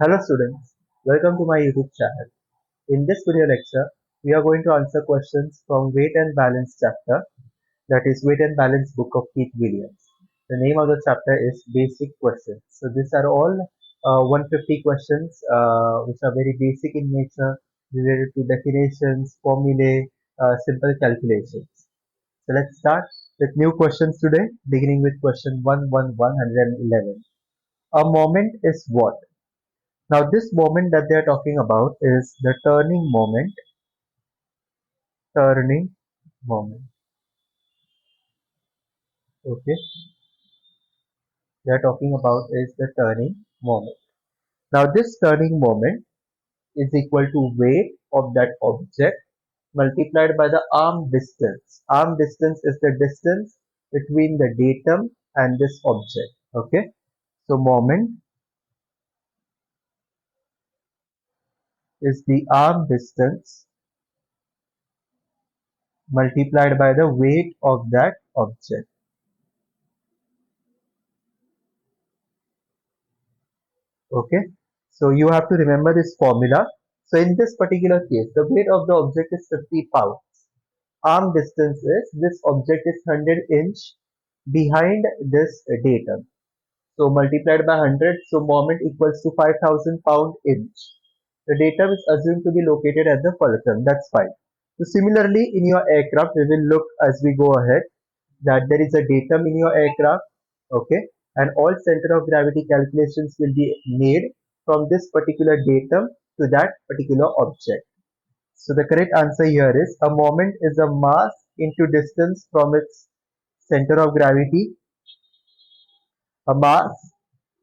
Hello students, welcome to my YouTube channel. In this video lecture, we are going to answer questions from Weight and Balance chapter, that is Weight and Balance book of Keith Williams. The name of the chapter is Basic Questions. So these are all 150 questions which are very basic in nature, related to definitions, formulae, simple calculations. So let's start with new questions today, beginning with question 111. A moment is what? Now, this moment that they are talking about is the turning moment. Okay, they are talking about is the turning moment. Now, this turning moment is equal to weight of that object multiplied by the arm distance. Arm distance is the distance between the datum and this object. Okay, so moment is the arm distance multiplied by the weight of that object. Okay, so you have to remember this formula. So in this particular case, the weight of the object is 50 pounds. Arm distance is this object is 100 inch behind this datum. So multiplied by 100, so moment equals to 5000 pound inch. The datum is assumed to be located at the fulcrum. That's fine. So similarly, in your aircraft, we will look as we go ahead that there is a datum in your aircraft, okay, and all center of gravity calculations will be made from this particular datum to that particular object. So the correct answer here is a moment is a mass into distance from its center of gravity, a mass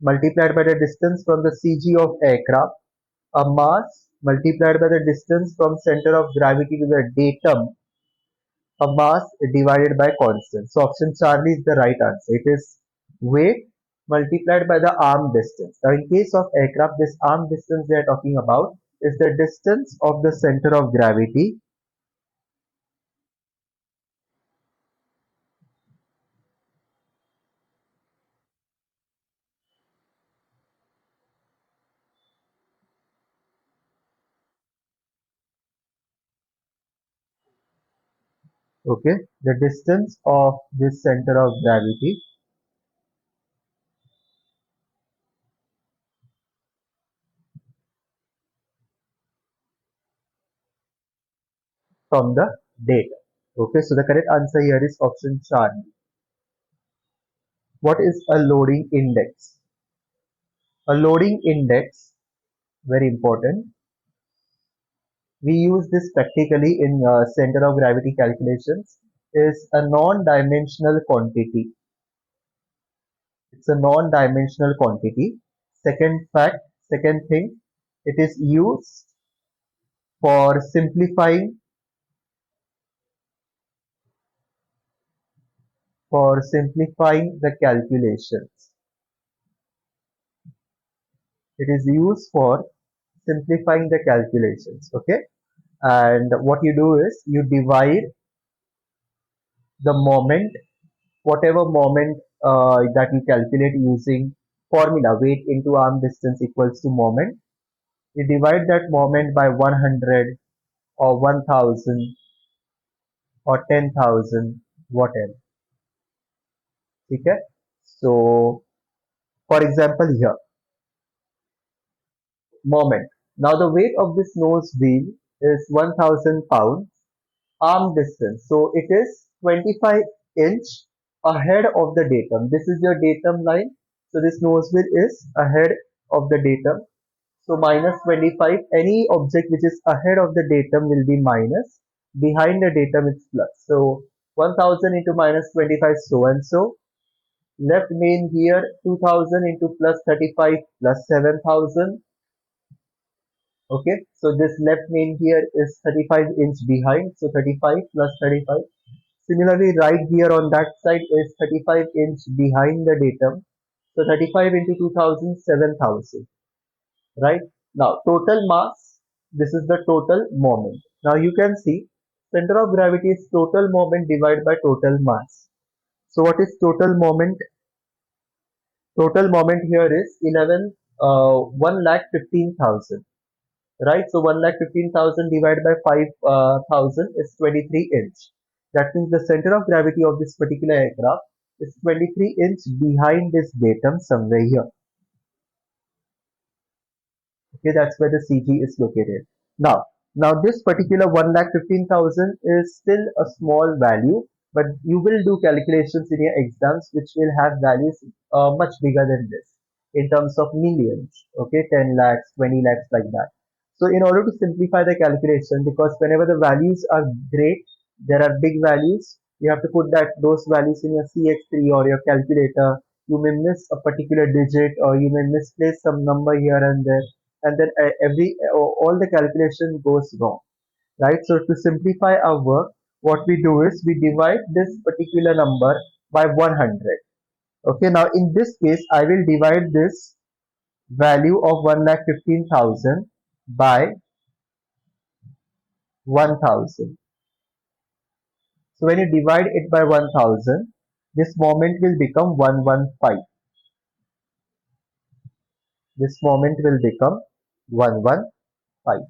multiplied by the distance from the CG of aircraft, a mass multiplied by the distance from center of gravity to the datum, a mass divided by constant. So option Charlie is the right answer. It is weight multiplied by the arm distance. Now in case of aircraft, this arm distance they are talking about is the distance of the center of gravity. Okay, the distance of this center of gravity from the data. Okay, so the correct answer here is option Charlie. What is a loading index? A loading index, very important. We use this practically in center of gravity calculations, is a non-dimensional quantity. It's a non-dimensional quantity. Second thing, it is used for simplifying the calculations. It is used for simplifying the calculations. Okay, and what you do is you divide the moment, whatever moment that you calculate using formula weight into arm distance equals to moment. You divide that moment by 100 or 1000 or 10,000, whatever. Okay, so for example here, moment. Now the weight of this nose wheel is 1000 pounds. Arm distance, so it is 25 inch ahead of the datum. This is your datum line, so this nose wheel is ahead of the datum. So minus 25, any object which is ahead of the datum will be minus, behind the datum it's plus. So 1000 into minus 25, so and so. Left main here 2000 into plus 35 plus 7000. Okay, so this left main here is 35 inch behind, so 35 plus 35. Similarly, right here on that side is 35 inch behind the datum, so 35 into 2000, 7000. Right, now total mass, this is the total moment. Now you can see center of gravity is total moment divided by total mass. So what is total moment? Total moment here is 11 1 lakh 15,000, right? So 1 lakh 15,000 divided by 5,000 is 23 inch. That means the center of gravity of this particular aircraft is 23 inch behind this datum somewhere here. Okay, that's where the CG is located. Now, now this particular 1,15,000 is still a small value, but you will do calculations in your exams which will have values much bigger than this in terms of millions. Okay, 10 lakhs, 20 lakhs, like that. So in order to simplify the calculation, because whenever the values are great, there are big values, you have to put that those values in your CH3 or your calculator. You may miss a particular digit, or you may misplace some number here and there, and then every all the calculation goes wrong, right? So to simplify our work, what we do is we divide this particular number by 100. Okay, now in this case I will divide this value of 1,15,000 by 1000. So when you divide it by 1000, this moment will become 115. This moment will become 115,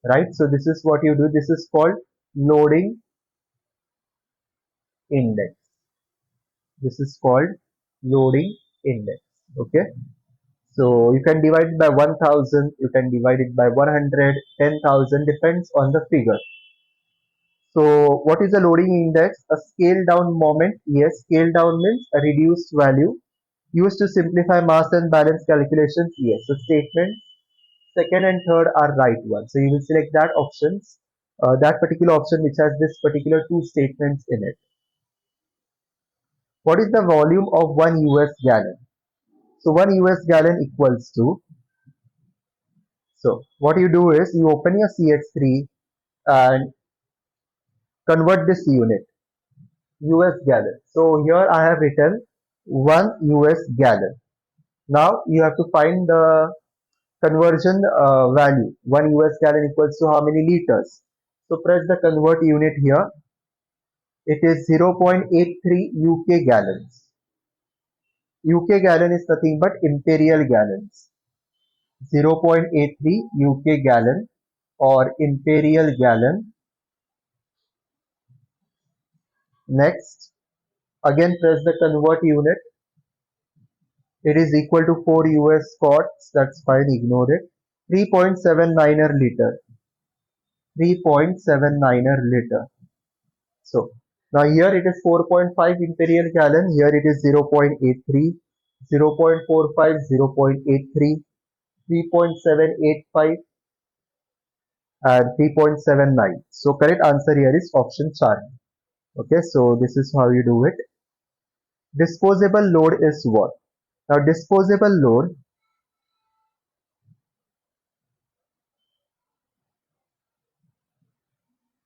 right? So this is what you do. This is called loading index. This is called loading index. Okay. So you can divide it by 1000, you can divide it by 100, 10,000, depends on the figure. So what is the loading index? A scale down moment. Yes, scale down means a reduced value used to simplify mass and balance calculations. Yes, so statement second and third are right ones. So you will select that options, that particular option which has this particular two statements in it. What is the volume of 1 US gallon? So 1 US gallon equals to, so what you do is you open your CH3 and convert this unit, US gallon. So here I have written 1 US gallon. Now you have to find the conversion value. 1 US gallon equals to how many liters? So press the convert unit here. It is 0.83 UK gallons. UK gallon is nothing but imperial gallons. 0.83 UK gallon or imperial gallon. Next, again press the convert unit. It is equal to 4 US scots. That's fine, ignore it. 3.79er liter. 3.79er liter. So now here it is 4.5 imperial gallon. Here it is 0.83, 0.45, 0.83, 3.785 and 3.79. So correct answer here is option chart. Okay, so this is how you do it. Disposable load is what? Now disposable load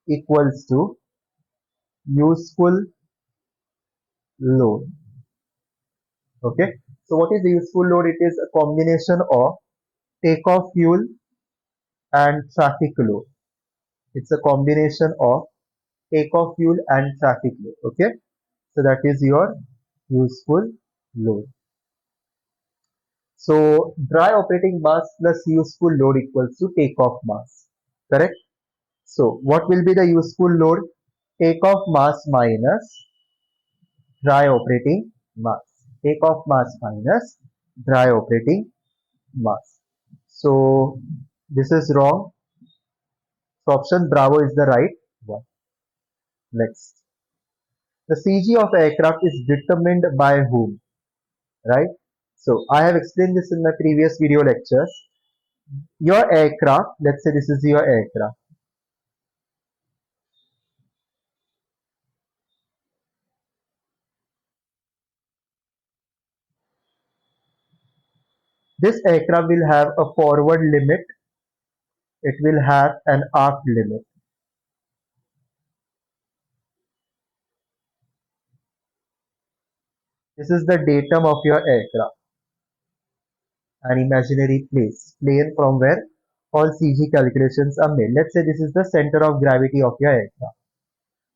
equals to useful load. Okay, so what is the useful load? It is a combination of takeoff fuel and traffic load. It's a combination of takeoff fuel and traffic load. Okay, so that is your useful load. So dry operating mass plus useful load equals to takeoff mass. Correct? So what will be the useful load? Takeoff mass minus dry operating mass. Takeoff mass minus dry operating mass. So this is wrong. So option Bravo is the right one. Next. The CG of aircraft is determined by whom? Right? So I have explained this in my previous video lectures. Your aircraft, let's say this is your aircraft. This aircraft will have a forward limit, it will have an aft limit. This is the datum of your aircraft, an imaginary plane from where all CG calculations are made. Let's say this is the center of gravity of your aircraft.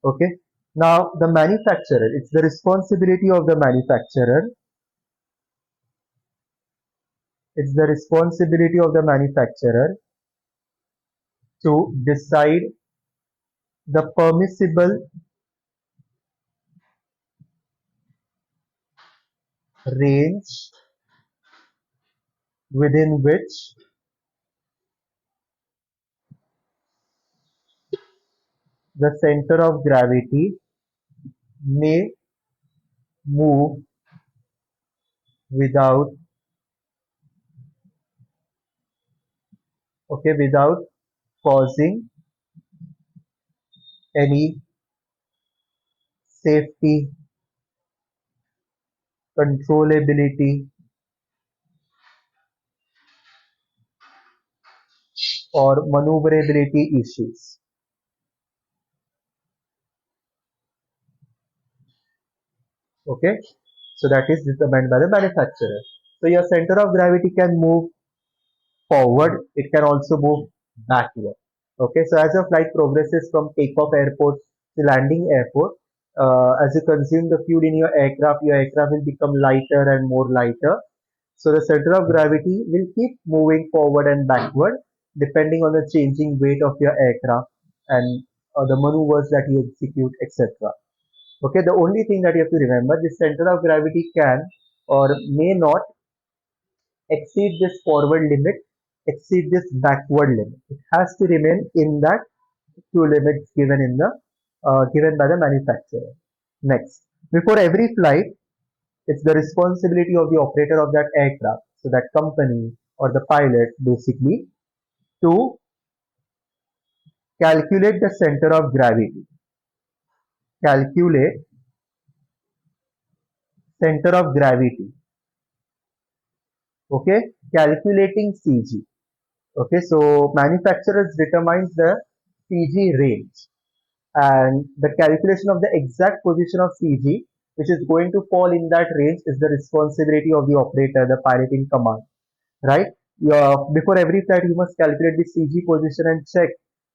Okay. Now the manufacturer, it's the responsibility of the manufacturer It's the responsibility of the manufacturer to decide the permissible range within which the center of gravity may move without without causing any safety, controllability, or maneuverability issues. Okay, so that is determined by the manufacturer. So your center of gravity can move forward, it can also move backward. Okay, so as your flight progresses from takeoff airport to landing airport, as you consume the fuel in your aircraft will become lighter and more lighter. So the center of gravity will keep moving forward and backward depending on the changing weight of your aircraft and the maneuvers that you execute, etc. Okay, the only thing that you have to remember, the center of gravity can or may not exceed this forward limit, exceed this backward limit. It has to remain in that two limits given in the given by the manufacturer. Next, before every flight, it's the responsibility of the operator of that aircraft, so that company or the pilot basically, to calculate the center of gravity. Calculate center of gravity. Okay, calculating CG. Okay, so manufacturers determines the CG range, and the calculation of the exact position of CG, which is going to fall in that range, is the responsibility of the operator, the pilot in command, right? Before every flight, you must calculate the CG position and check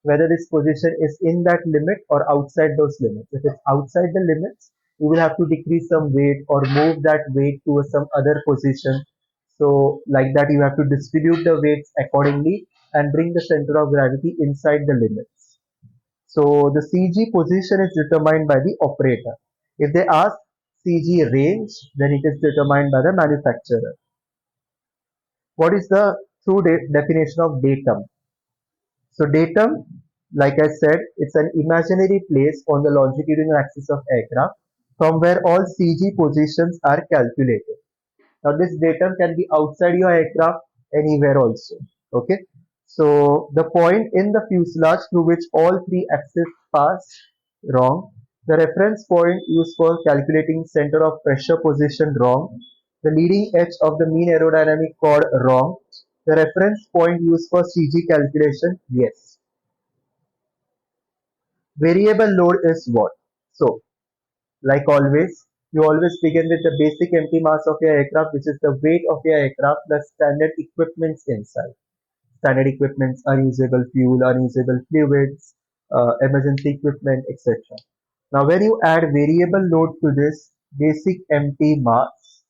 whether this position is in that limit or outside those limits. If it's outside the limits, you will have to decrease some weight or move that weight to some other position. So, like that, you have to distribute the weights accordingly and bring the center of gravity inside the limits. So, the CG position is determined by the operator. If they ask CG range, then it is determined by the manufacturer. What is the true definition of datum? So datum, like I said, it's an imaginary place on the longitudinal axis of aircraft from where all CG positions are calculated. Now this datum can be outside your aircraft, anywhere also. Okay. So the point in the fuselage through which all three axes pass, wrong. The reference point used for calculating center of pressure position, wrong. The leading edge of the mean aerodynamic chord, wrong. The reference point used for CG calculation, yes. Variable load is what? So, like always, you always begin with the basic empty mass of your aircraft, which is the weight of your aircraft plus standard equipments inside. Standard equipments, unusable fuel, unusable fluids, emergency equipment, etc. Now, when you add variable load to this basic empty mass,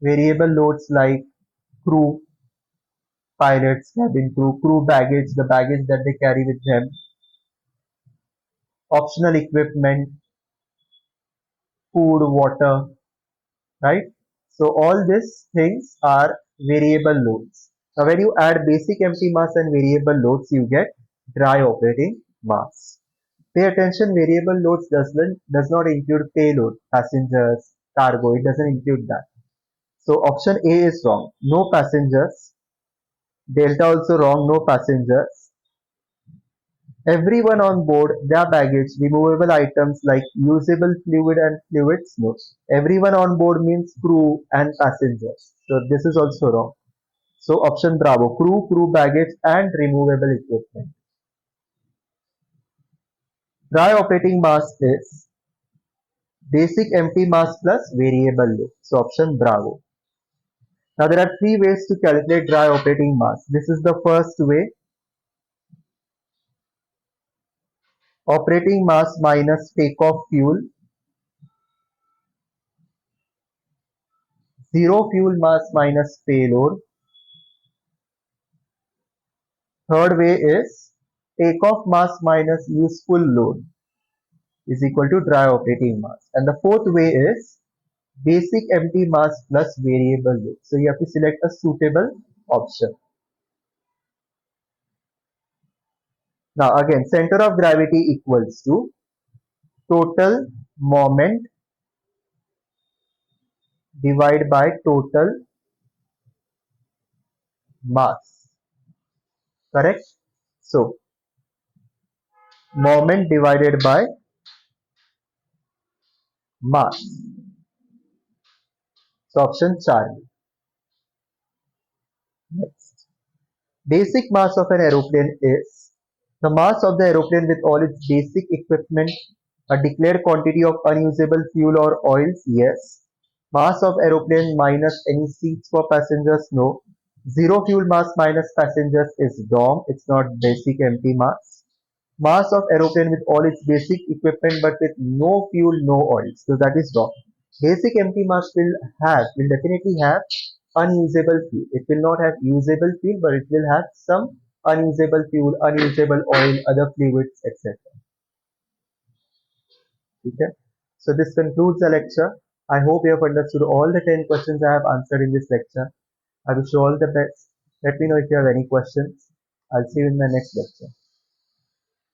variable loads like crew, pilots, cabin crew baggage, the baggage that they carry with them, optional equipment, food, water, right? So all these things are variable loads. Now when you add basic empty mass and variable loads, you get dry operating mass. Pay attention, variable loads does not include payload, passengers, cargo, it doesn't include that. So option A is wrong. No passengers. Delta also wrong, no passengers. Everyone on board, their baggage, removable items like usable fluid and fluids, no. Everyone on board means crew and passengers. So this is also wrong. So option Bravo, crew baggage and removable equipment. Dry operating mass is basic empty mass plus variable load. So option Bravo. Now there are three ways to calculate dry operating mass. This is the first way. Operating mass minus takeoff fuel. Zero fuel mass minus payload. Third way is takeoff mass minus useful load is equal to dry operating mass. And the fourth way is basic empty mass plus variable load. So you have to select a suitable option. Now again, center of gravity equals to total moment divided by total mass. Correct? So moment divided by mass. So option Charlie. Next. Basic mass of an aeroplane is the mass of the aeroplane with all its basic equipment, a declared quantity of unusable fuel or oils, yes. Mass of aeroplane minus any seats for passengers, no. Zero fuel mass minus passengers is wrong. It's not basic empty mass. Mass of aeroplane with all its basic equipment but with no fuel, no oil. So that is wrong. Basic empty mass will definitely have unusable fuel. It will not have usable fuel, but it will have some unusable fuel, unusable oil, other fluids, etc. Okay. So this concludes the lecture. I hope you have understood all the 10 questions I have answered in this lecture. I wish you all the best. Let me know if you have any questions. I'll see you in the next lecture.